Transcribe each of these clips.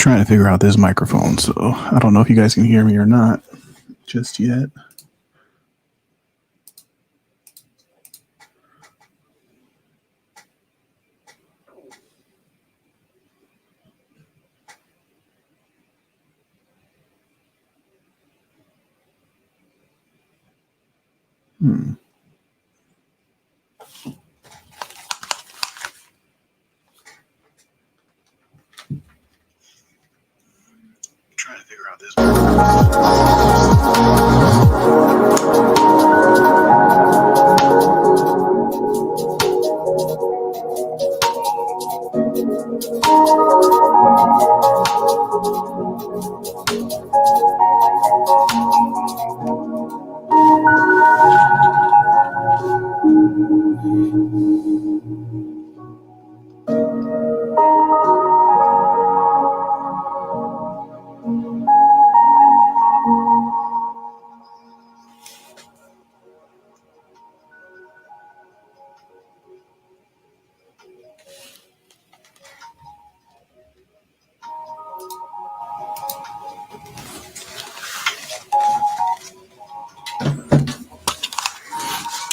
Trying to figure out this microphone, so I don't know if you guys can hear me or not just yet. Trying to figure out this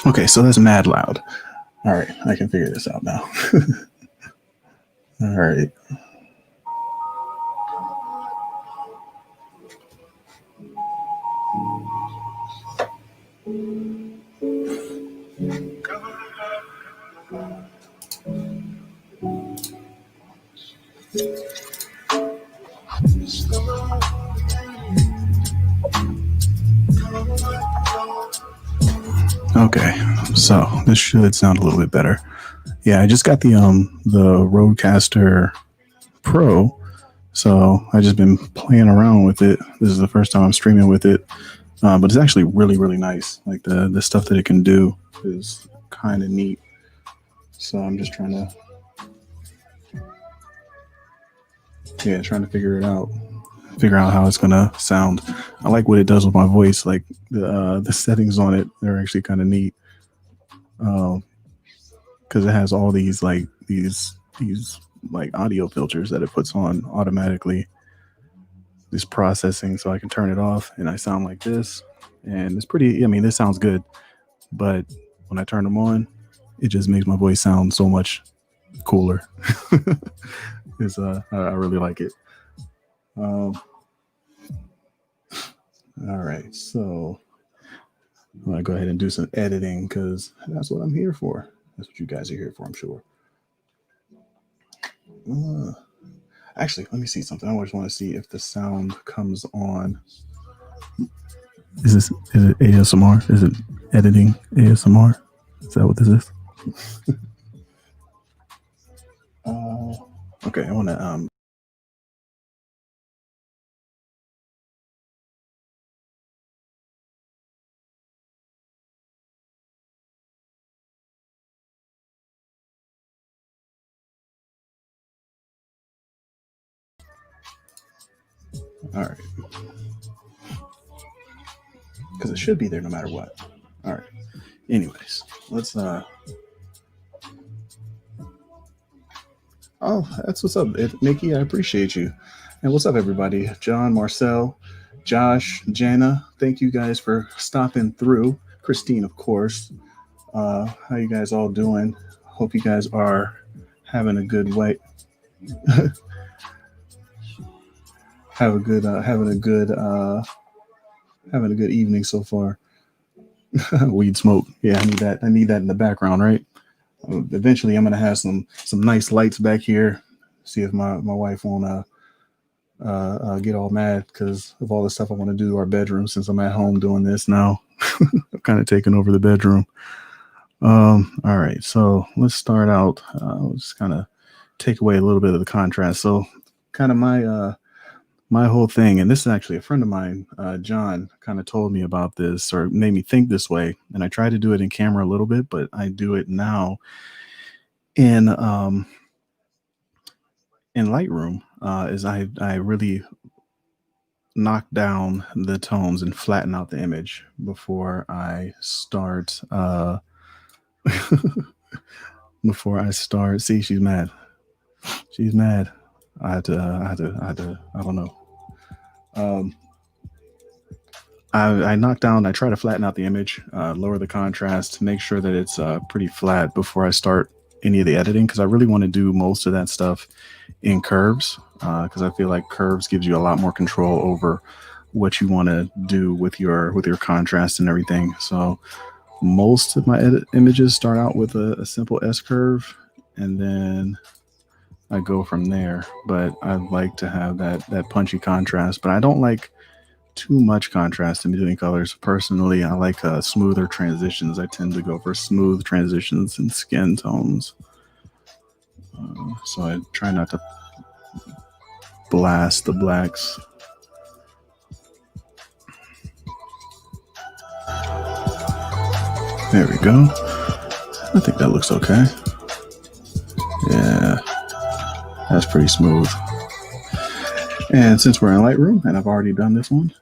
Okay, so that's mad loud. All right, I can figure this out now. All right. Okay, so this should sound a little bit better. Yeah, I just got the Rodecaster Pro, so I just been playing around with it. This is the first time I'm streaming with it, but it's actually really nice. Like the stuff that it can do is kind of neat. So I'm just trying to figure it out. Figure out how it's gonna sound. I like what it does with my voice. Like the settings on it, they're actually kind of neat. Because it has all these these like audio filters that it puts on automatically. This processing, so I can turn it off, and I sound like this, and it's pretty. I mean, this sounds good, but when I turn them on, it just makes my voice sound so much cooler. I really like it. All right, so I'm gonna go ahead and do some editing because that's what I'm here for. That's what you guys are here for, I'm sure. Actually, let me see something. I just want to see if the sound comes on. Is it ASMR? Is it editing ASMR? Is that what this is? Okay, I want to all right. Because it should be there no matter what. All right. Anyways, let's oh, that's what's up, Nikki. I appreciate you. And what's up, everybody? John, Marcel, Josh, Jana. Thank you guys for stopping through. Christine, of course. How you guys all doing? Hope you guys are having a good way. Having a good evening so far. Weed smoke. Yeah, I need that. I need that in the background, right? Eventually, I'm gonna have some nice lights back here. See if my wife won't get all mad because of all the stuff I want to do to our bedroom since I'm at home doing this now. I'm kind of taking over the bedroom. All right, so let's start out. We'll just kind of take away a little bit of the contrast. So, kind of my whole thing, and this is actually a friend of mine, John, kind of told me about this or made me think this way. And I try to do it in camera a little bit, but I do it now in Lightroom. Is I really knock down the tones and flatten out the image before I start. Before I start, see, she's mad. She's mad. I don't know. Um, I knock down, I try to flatten out the image, lower the contrast, make sure that it's pretty flat before I start any of the editing, because I really want to do most of that stuff in curves, because I feel like curves gives you a lot more control over what you want to do with your contrast and everything. So most of my edit images start out with a simple S curve, and then I go from there. But I like to have that punchy contrast, but I don't like too much contrast in between colors. Personally, I like smoother transitions. I tend to go for smooth transitions in skin tones. So I try not to blast the blacks. There we go. I think that looks okay. Yeah, that's pretty smooth. And since we're in Lightroom, and I've already done this one,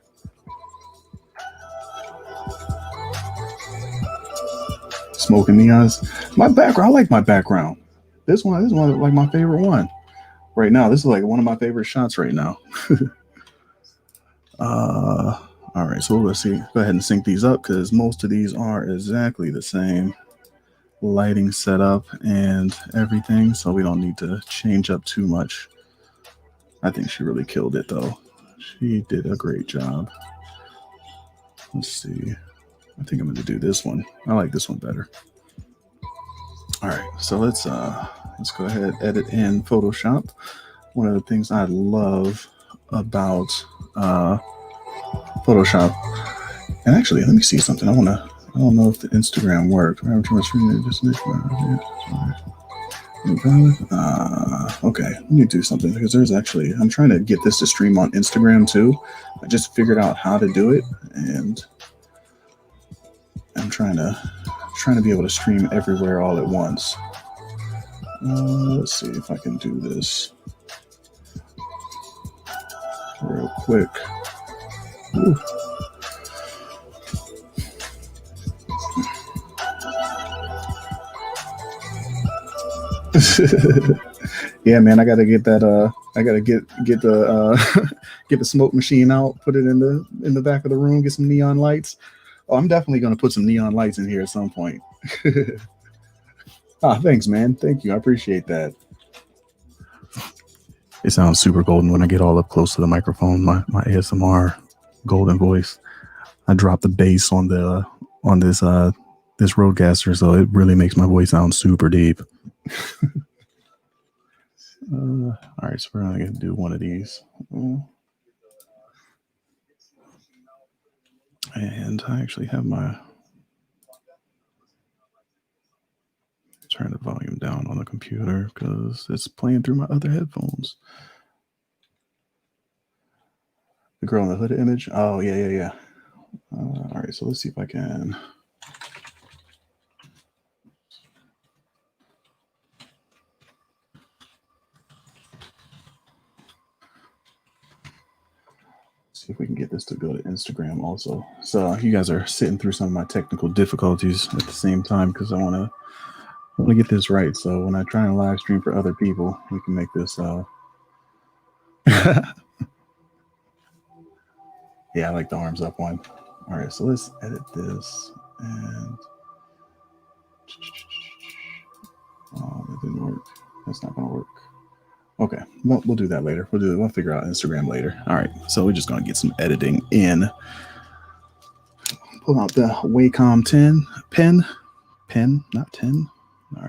smoking neons. My background, I like my background. This one is like my favorite one right now. This is like one of my favorite shots right now. All right, so let's see. Go ahead and sync these up because most of these are exactly the same lighting setup and everything, so we don't need to change up too much. I think she really killed it though. She did a great job. Let's see. I think I'm going to do this one. I like this one better. All right, so let's go ahead edit in Photoshop. One of the things I love about Photoshop, and actually, let me see something. I don't know if the Instagram worked. Okay, let me do something because there's actually, I'm trying to get this to stream on Instagram too. I just figured out how to do it, and I'm trying to be able to stream everywhere all at once. Let's see if I can do this real quick. Ooh. Yeah, man, I gotta get that. I gotta get the get the smoke machine out, put it in the back of the room, get some neon lights. Oh, I'm definitely gonna put some neon lights in here at some point. Thanks, man. Thank you. I appreciate that. It sounds super golden when I get all up close to the microphone. My ASMR golden voice. I drop the bass on this Rodecaster, so it really makes my voice sound super deep. All right, so we're gonna do one of these. And I actually have my turn the volume down on the computer because it's playing through my other headphones. The girl in the hood image. Oh yeah. All right, so let's see if I can. See if we can get this to go to Instagram also. So you guys are sitting through some of my technical difficulties at the same time because I want to get this right. So when I try and live stream for other people, we can make this. Yeah, I like the arms up one. All right, so let's edit this and. Oh, that didn't work. That's not gonna work. Okay, well, we'll do that later. We'll figure out Instagram later. All right, so we're just gonna get some editing in. Pull out the Wacom 10 pen, not 10. All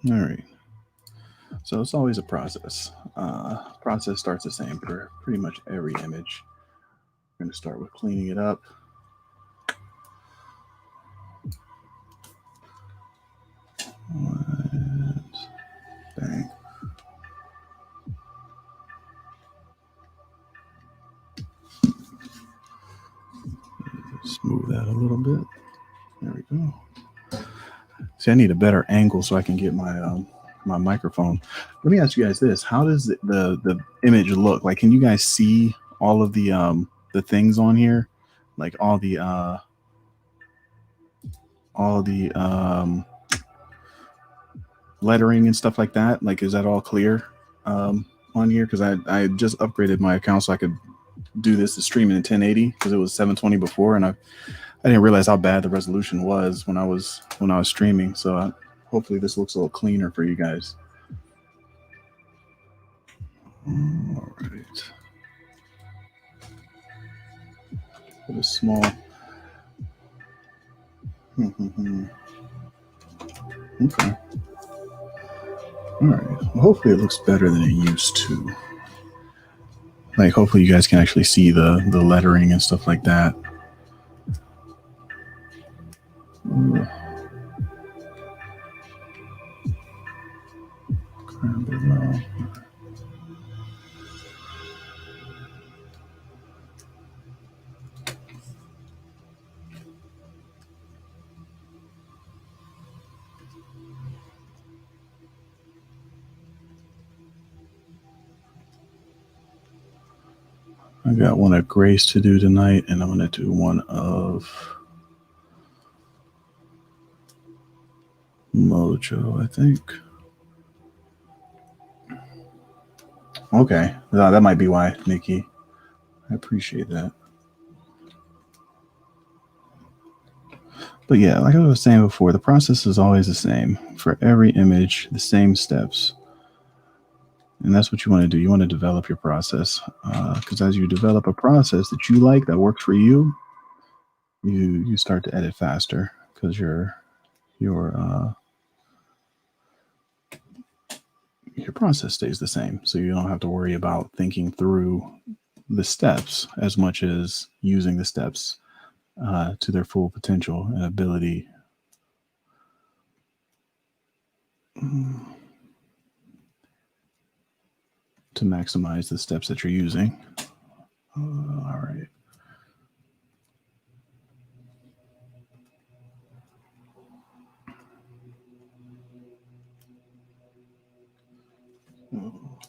right. So it's always a process. Process starts the same for pretty much every image. We're gonna start with cleaning it up. And bang. Smooth that a little bit. There we go. See, I need a better angle so I can get my my microphone. Let me ask you guys this: how does the image look? Like, can you guys see all of the things on here? Like all the lettering and stuff like that? Like, is that all clear on here? Because I just upgraded my account so I could do this to streaming in 1080 because it was 720 before, and I didn't realize how bad the resolution was when I was streaming. So hopefully this looks a little cleaner for you guys. All right. Put a small. Okay. All right. Well, hopefully it looks better than it used to. Like, hopefully you guys can actually see the lettering and stuff like that. I got one of Grace to do tonight, and I'm going to do one of Mojo, I think. Okay. That might be why, Nikki. I appreciate that. But yeah, like I was saying before, the process is always the same. For every image, the same steps. And that's what you want to do. You want to develop your process. Because as you develop a process that you like, that works for you, you start to edit faster because your process stays the same. So you don't have to worry about thinking through the steps as much as using the steps to their full potential and ability. To maximize the steps that you're using. All right.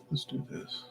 Let's do this.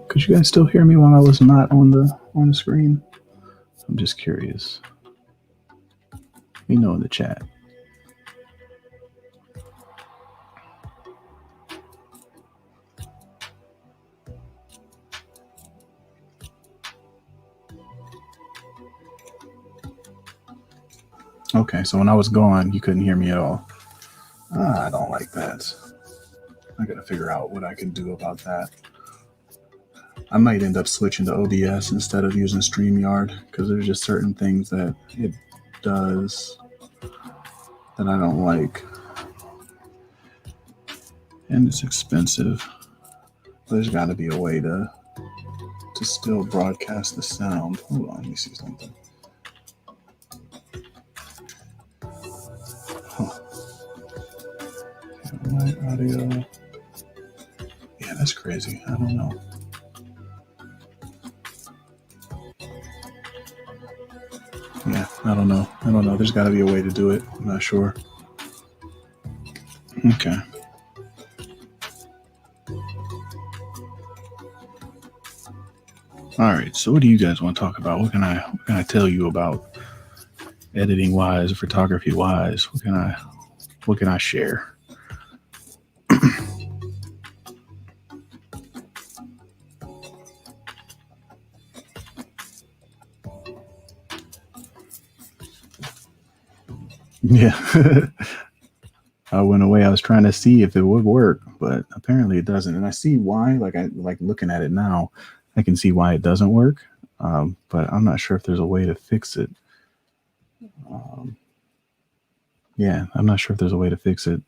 Could you guys still hear me while I was not on the screen? I'm just curious. Let me know in the chat. Okay, so when I was gone, you couldn't hear me at all. I don't like that. I gotta figure out what I can do about that. I might end up switching to OBS instead of using StreamYard because there's just certain things that it does that I don't like. And it's expensive. There's got to be a way to still broadcast the sound. Hold on, let me see something. Huh. My audio. Yeah, that's crazy. I don't know. Yeah, I don't know. There's got to be a way to do it. I'm not sure. Okay. All right. So, what do you guys want to talk about? What can I tell you about editing wise, photography wise? What can I share? Yeah. I went away. I was trying to see if it would work, but apparently it doesn't. And I see why. I like looking at it now. I can see why it doesn't work, but I'm not sure if there's a way to fix it. Yeah, I'm not sure if there's a way to fix it.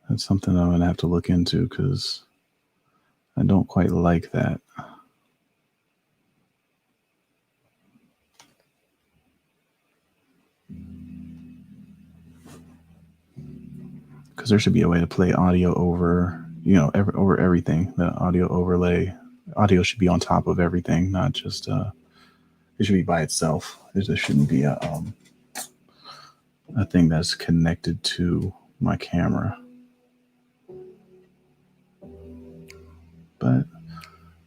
That's something I'm gonna have to look into because I don't quite like that. Because there should be a way to play audio over, over everything. The audio overlay, audio should be on top of everything, not just. It should be by itself. There shouldn't be a thing that's connected to my camera. But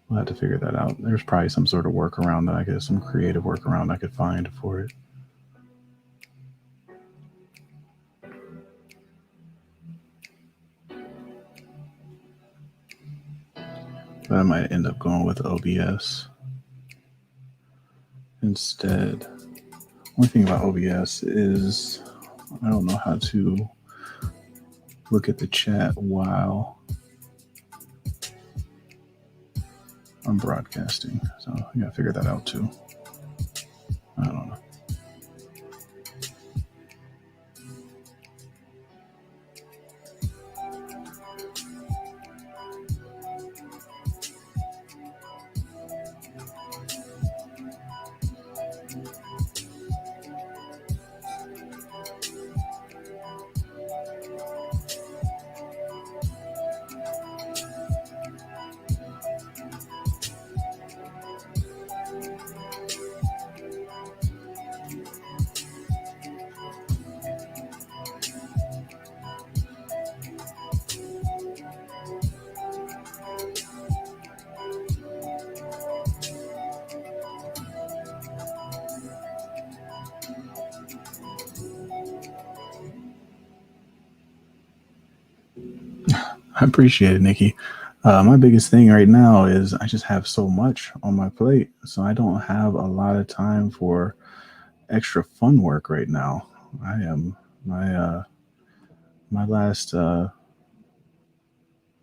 we'll have to figure that out. There's probably some sort of workaround some creative workaround I could find for it. But I might end up going with OBS instead. One thing about OBS is I don't know how to look at the chat while I'm broadcasting. So I gotta figure that out too. I don't know. I appreciate it, Nikki. My biggest thing right now is I just have so much on my plate, so I don't have a lot of time for extra fun work right now. I am my last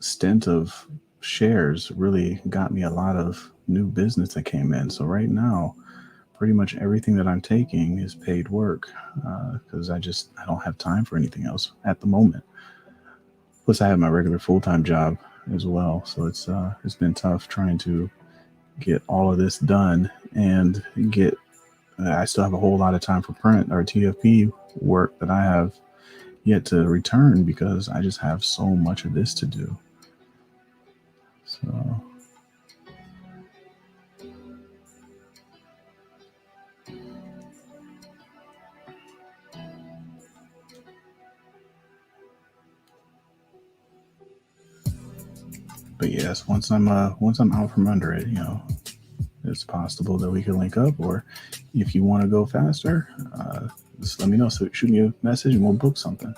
stint of shares really got me a lot of new business that came in. So right now, pretty much everything that I'm taking is paid work because I don't have time for anything else at the moment. Plus, I have my regular full-time job as well, so it's been tough trying to get all of this done and get. I still have a whole lot of time for print or TFP work that I have yet to return because I just have so much of this to do. So. But yes, once I'm out from under it, it's possible that we could link up. Or if you want to go faster, just let me know. So shoot me a message and we'll book something.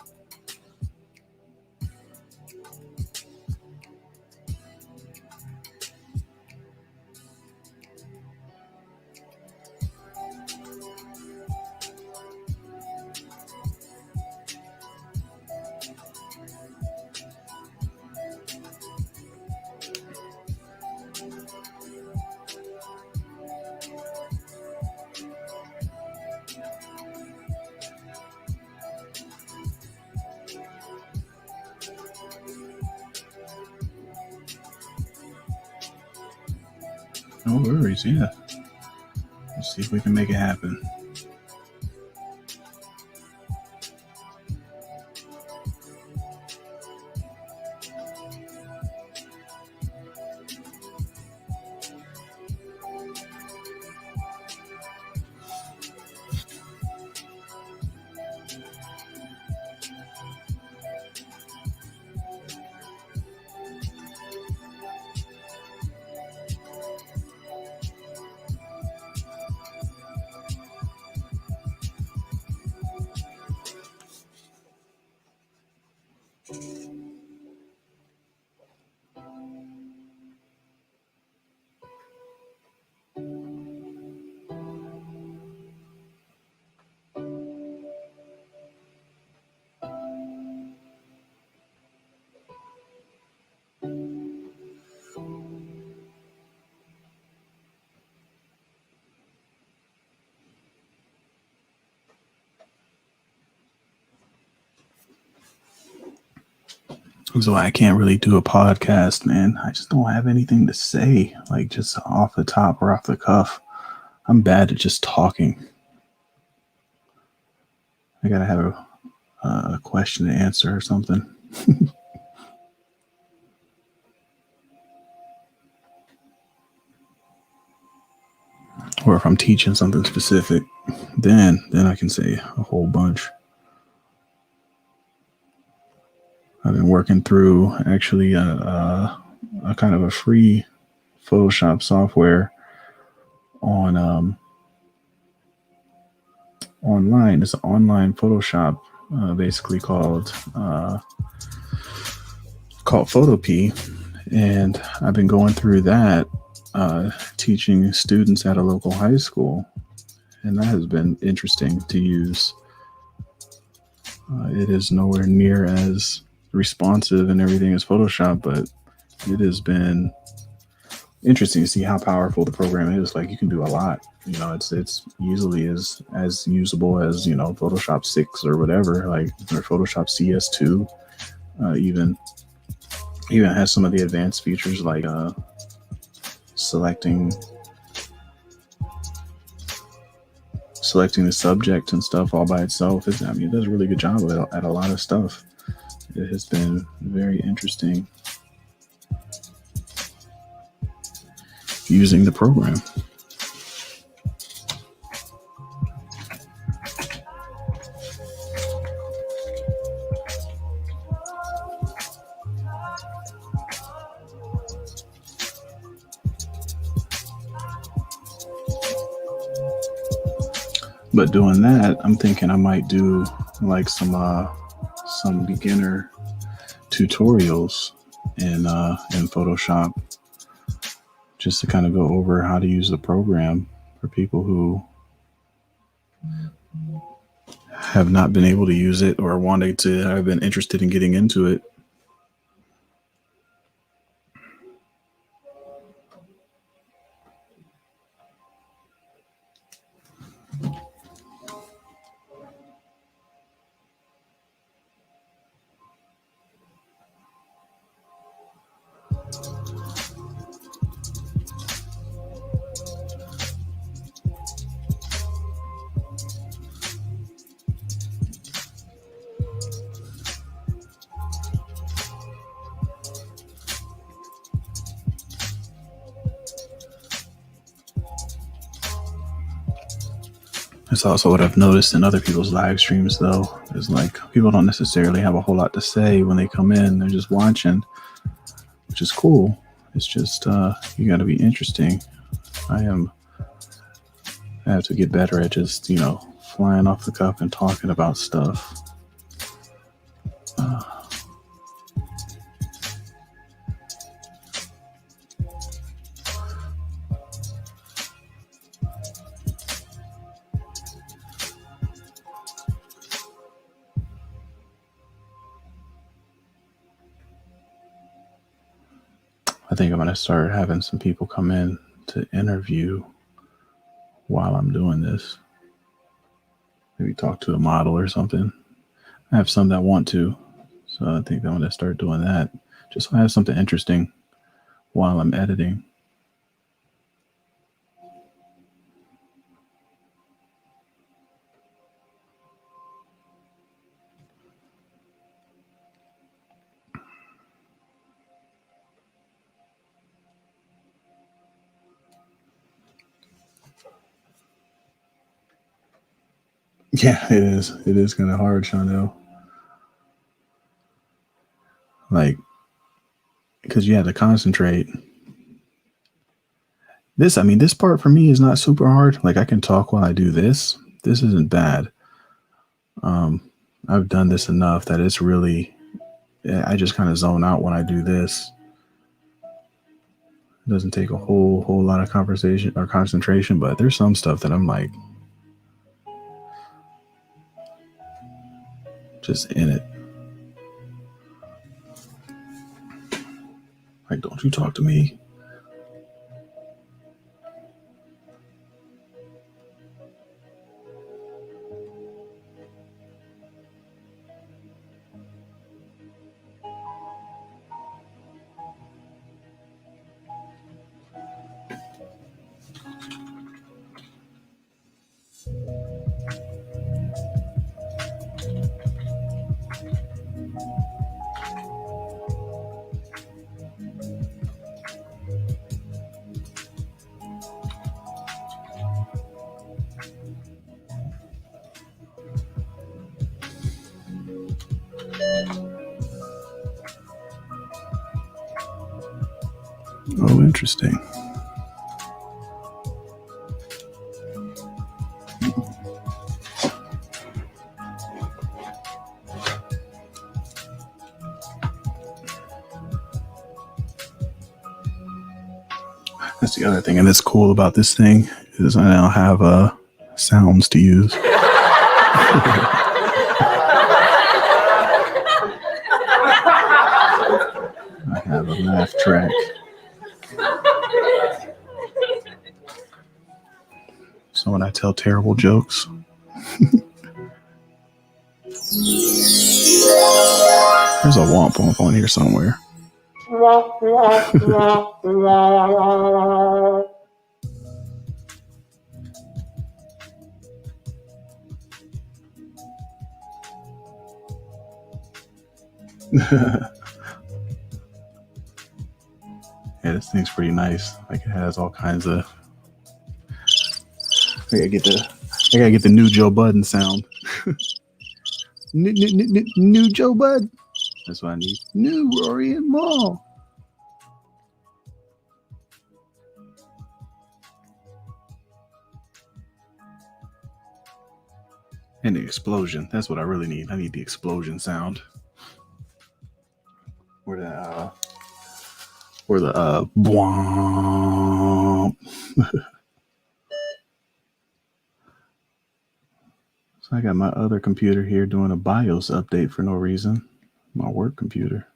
No worries. Yeah. Let's see if we can make it happen. So I can't really do a podcast, man. I just don't have anything to say, like just off the top or off the cuff. I'm bad at just talking. I gotta have a question to answer or something. Or if I'm teaching something specific, then I can say a whole bunch. I've been working through actually a kind of a free Photoshop software on online. It's an online Photoshop, basically called Photopea, and I've been going through that, teaching students at a local high school, and that has been interesting to use. It is nowhere near as responsive and everything as Photoshop, but it has been interesting to see how powerful the program is. Like, you can do a lot. It's easily as usable as Photoshop 6 or whatever, like, or Photoshop CS2. Even has some of the advanced features like selecting the subject and stuff all by itself. It does a really good job of it at a lot of stuff. It has been very interesting using the program. But doing that, I'm thinking I might do like some beginner tutorials in Photoshop, just to kind of go over how to use the program for people who have not been able to use it or wanted to have been interested in getting into it. It's also what I've noticed in other people's live streams, though, is like people don't necessarily have a whole lot to say when they come in. They're just watching, which is cool. It's just you got to be interesting. I have to get better at just flying off the cuff and talking about stuff. I think I'm going to start having some people come in to interview while I'm doing this. Maybe talk to a model or something. I have some that want to, so I think I'm going to start doing that, just so I have something interesting while I'm editing. Yeah, it is. It is kind of hard, Shondell. Like, because you have to concentrate. This, I mean, this part for me is not super hard. Like, I can talk while I do this. This isn't bad. Um, I've done this enough that it's really, I just kind of zone out when I do this. It doesn't take a whole lot of conversation or concentration, but there's some stuff that I'm like just in it. Like, don't you talk to me. Oh, interesting. That's the other thing, and it's cool about this thing is I now have sounds to use. I have a laugh track. So when I tell terrible jokes, there's a womp womp on here somewhere. Yeah, this thing's pretty nice. Like it has all kinds of. I gotta get the new Joe Budden sound. New Joe Bud. That's what I need. New Orient Mall. And the explosion. That's what I really need. I need the explosion sound. Where the bwomp. So I got my other computer here doing a BIOS update for no reason. My work computer.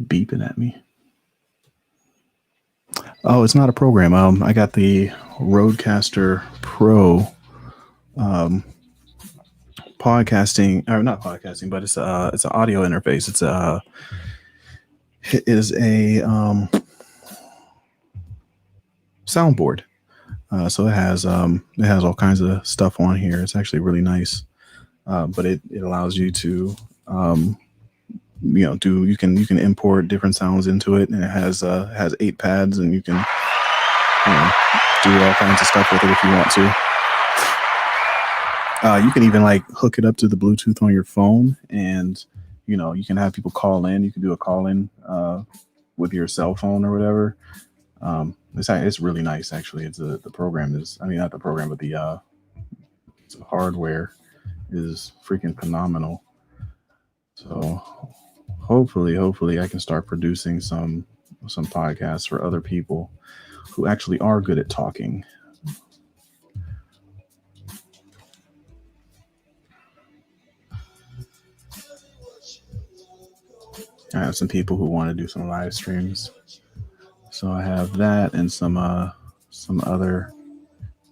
Beeping at me. Oh, it's not a program. I got the Rodecaster Pro podcasting, or not podcasting, but it's an audio interface. It is a soundboard. So it has all kinds of stuff on here. It's actually really nice. But it allows you to you can import different sounds into it, and it has 8 pads, and you can do all kinds of stuff with it if you want to. You can even like hook it up to the Bluetooth on your phone, and you can have people call in. You can do a call in with your cell phone or whatever. It's really nice actually. The program is, I mean, not the program, but the hardware is freaking phenomenal. So hopefully I can start producing some podcasts for other people who actually are good at talking. I have some people who want to do some live streams. So I have that and some other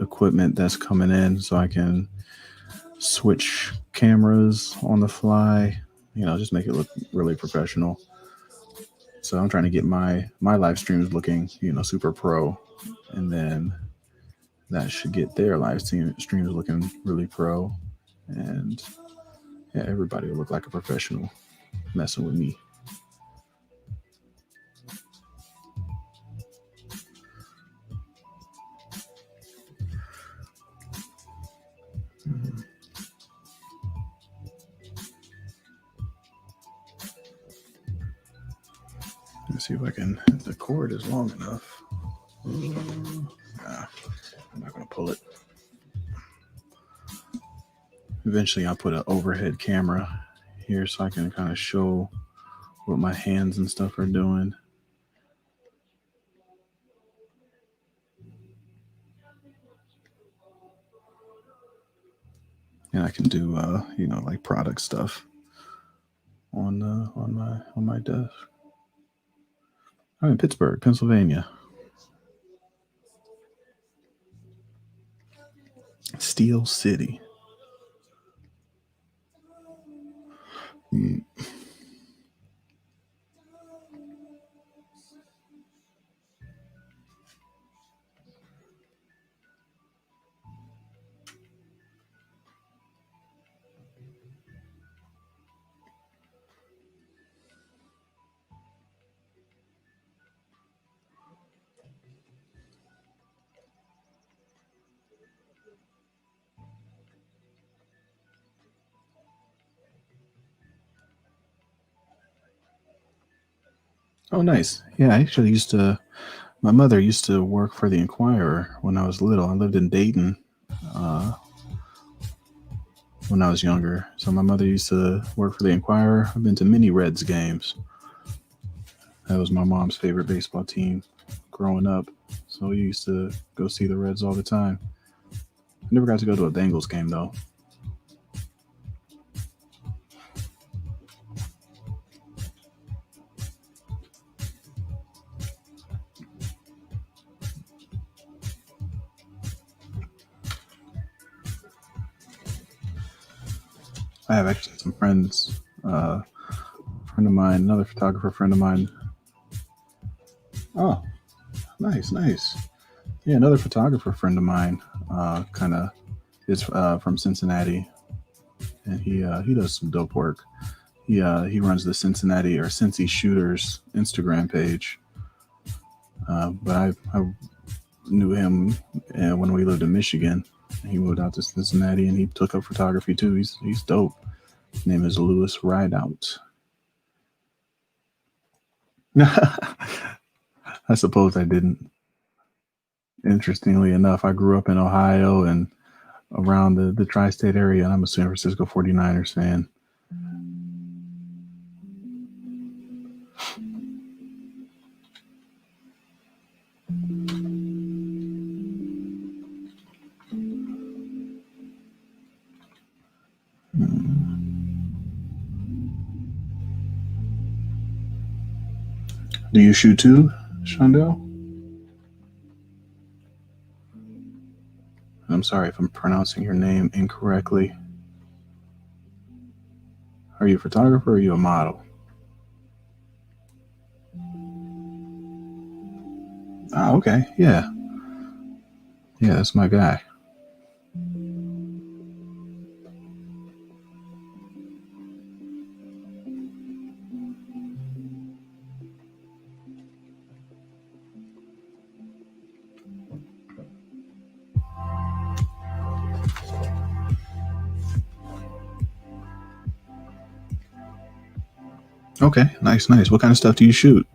equipment that's coming in, so I can switch cameras on the fly, just make it look really professional. So I'm trying to get my live streams looking, super pro, and then that should get their live streams looking really pro, and yeah, everybody will look like a professional messing with me. see if I can. If the cord is long enough. Nah, I'm not gonna pull it. Eventually, I'll put an overhead camera here so I can kind of show what my hands and stuff are doing. And I can do, like product stuff on my desk. I'm in Pittsburgh, Pennsylvania. Steel City. Mm. Oh, nice. Yeah, I actually used to. My mother used to work for the Inquirer when I was little. I lived in Dayton uh, when I was younger. So my mother used to work for the Inquirer. I've been to many Reds games. That was my mom's favorite baseball team growing up. So we used to go see the Reds all the time. I never got to go to a Bengals game though. I have actually some friends, friend of mine, another photographer friend of mine. Oh, nice, nice. Yeah, another photographer friend of mine, kind of is from Cincinnati, and he does some dope work. He runs the Cincinnati or Cincy Shooters Instagram page. But I knew him when we lived in Michigan. He moved out to Cincinnati and he took up photography too. He's dope. His name is Lewis Rideout. I suppose I didn't. Interestingly enough, I grew up in Ohio and around the tri-state area, and I'm a San Francisco 49ers fan. Do you shoot too, Shondell? I'm sorry if I'm pronouncing your name incorrectly. Are you a photographer or are you a model? Oh, okay. Yeah. Yeah, that's my guy. Okay, nice, nice. What kind of stuff do you shoot?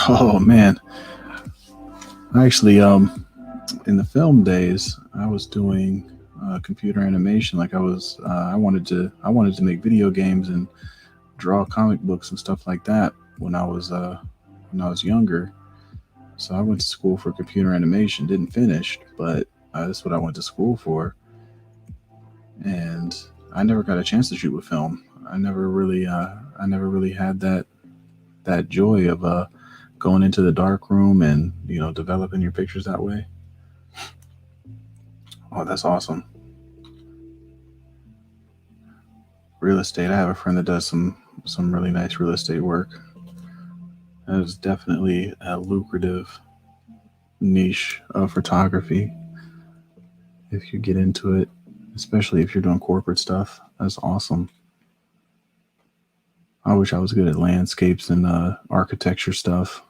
Oh man, actually, in the film days, I was doing computer animation. Like I wanted to make video games and draw comic books and stuff like that when I was younger. So I went to school for computer animation. Didn't finish, but that's what I went to school for. And I never got a chance to shoot with film. I never really had that joy of going into the dark room and developing your pictures that way. Oh, that's awesome. Real estate. I have a friend that does some really nice real estate work. That is definitely a lucrative niche of photography if you get into it, especially if you're doing corporate stuff. That's awesome. I wish I was good at landscapes and architecture stuff.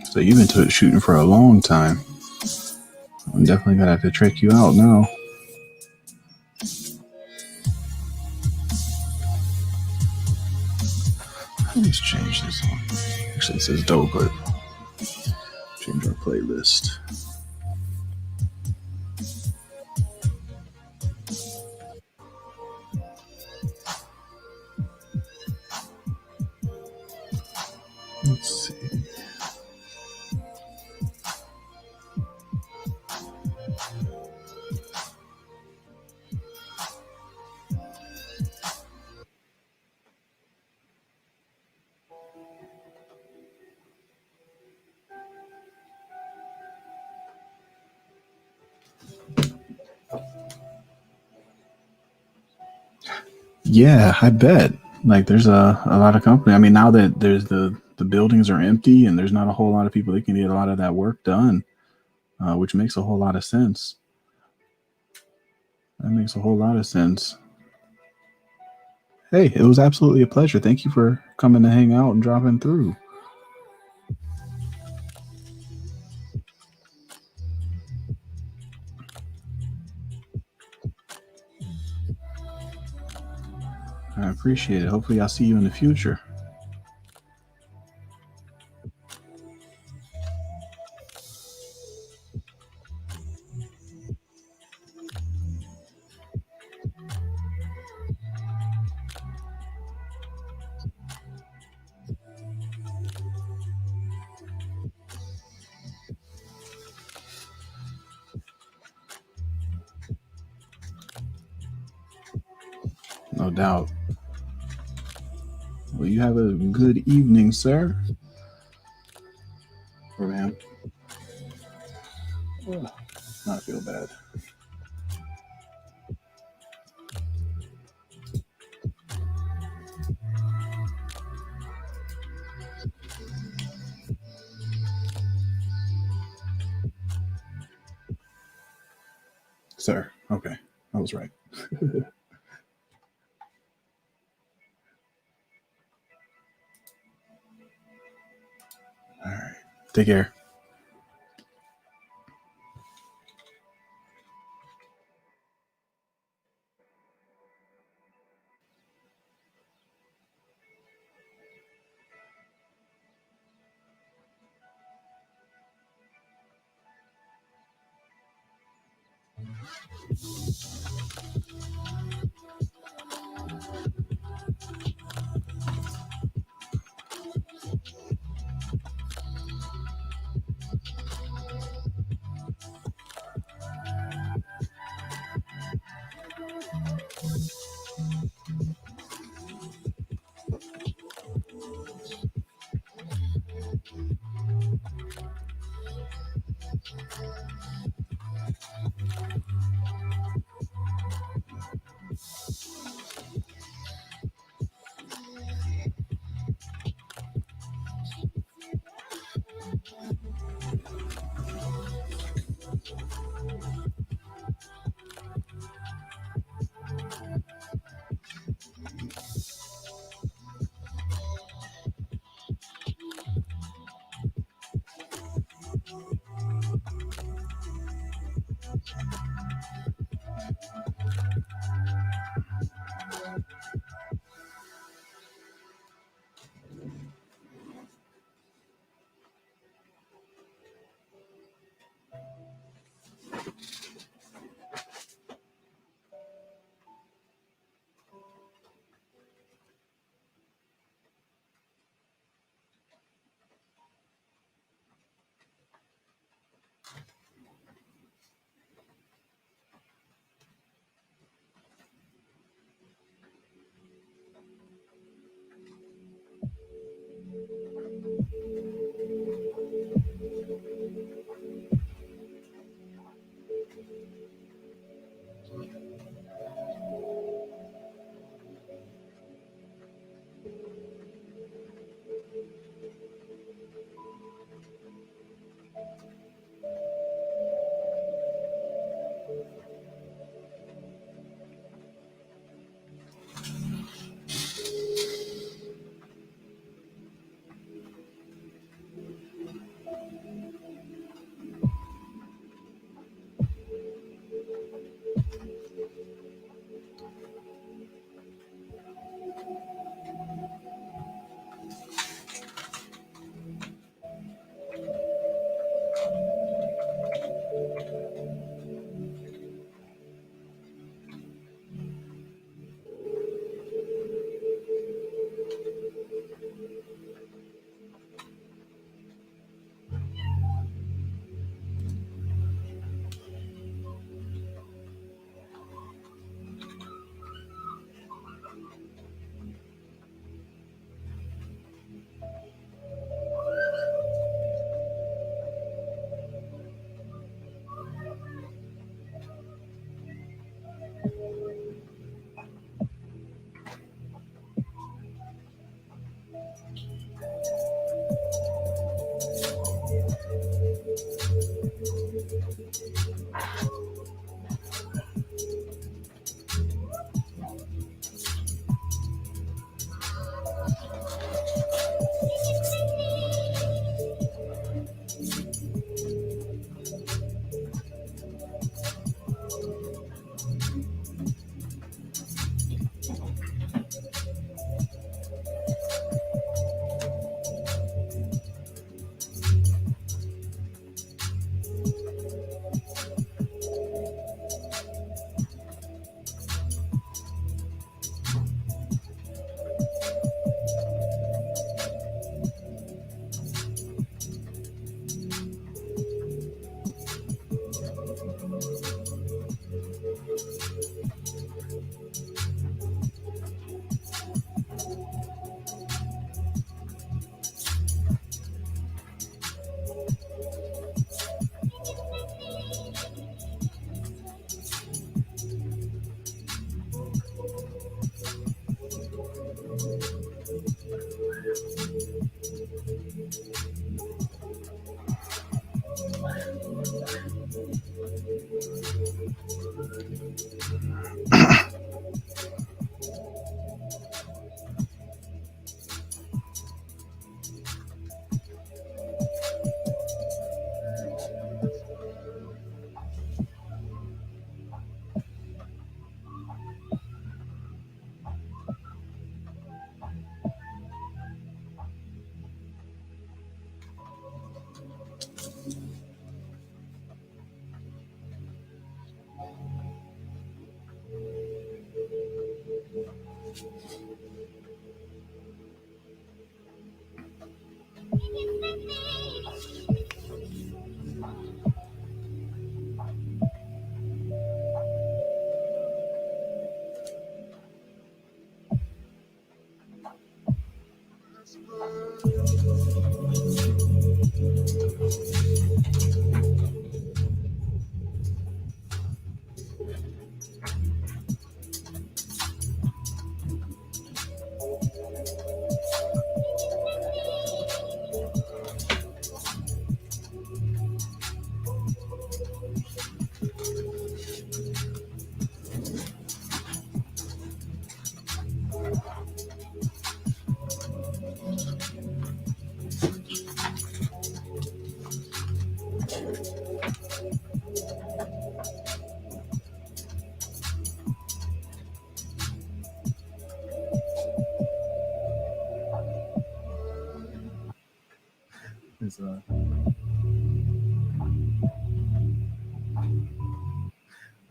So you've been shooting for a long time. I'm definitely gonna have to check you out now. Let's change this one. Actually, it says dope, but change our playlist. Let's see. Yeah, I bet. Like, there's a lot of company. I mean, now that there's the buildings are empty and there's not a whole lot of people, they can get a lot of that work done, which makes a whole lot of sense. That makes a whole lot of sense. Hey, it was absolutely a pleasure. Thank you for coming to hang out and dropping through. I appreciate it. Hopefully, I'll see you in the future. No doubt. Well, you have a good evening, sir. Or ma'am. Oh, I feel bad. Sir. Okay. I was right. All right. Take care.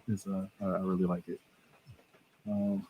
It's I really like it. Um,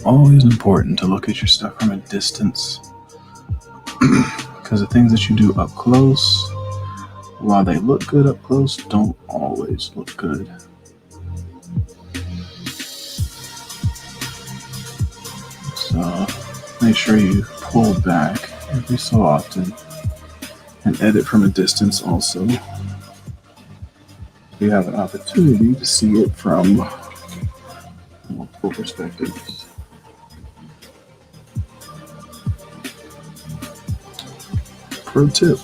Always important to look at your stuff from a distance because the things that you do up close, while they look good up close, don't always look good. So make sure you pull back every so often and edit from a distance also. You have an opportunity to see it from multiple perspectives. Pro tip.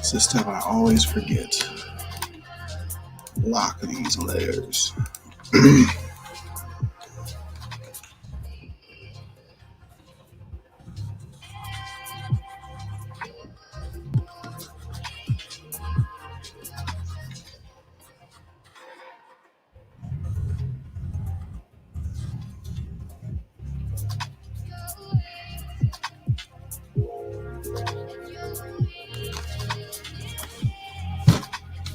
It's this step I always forget. Lock these layers.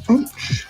Ouch.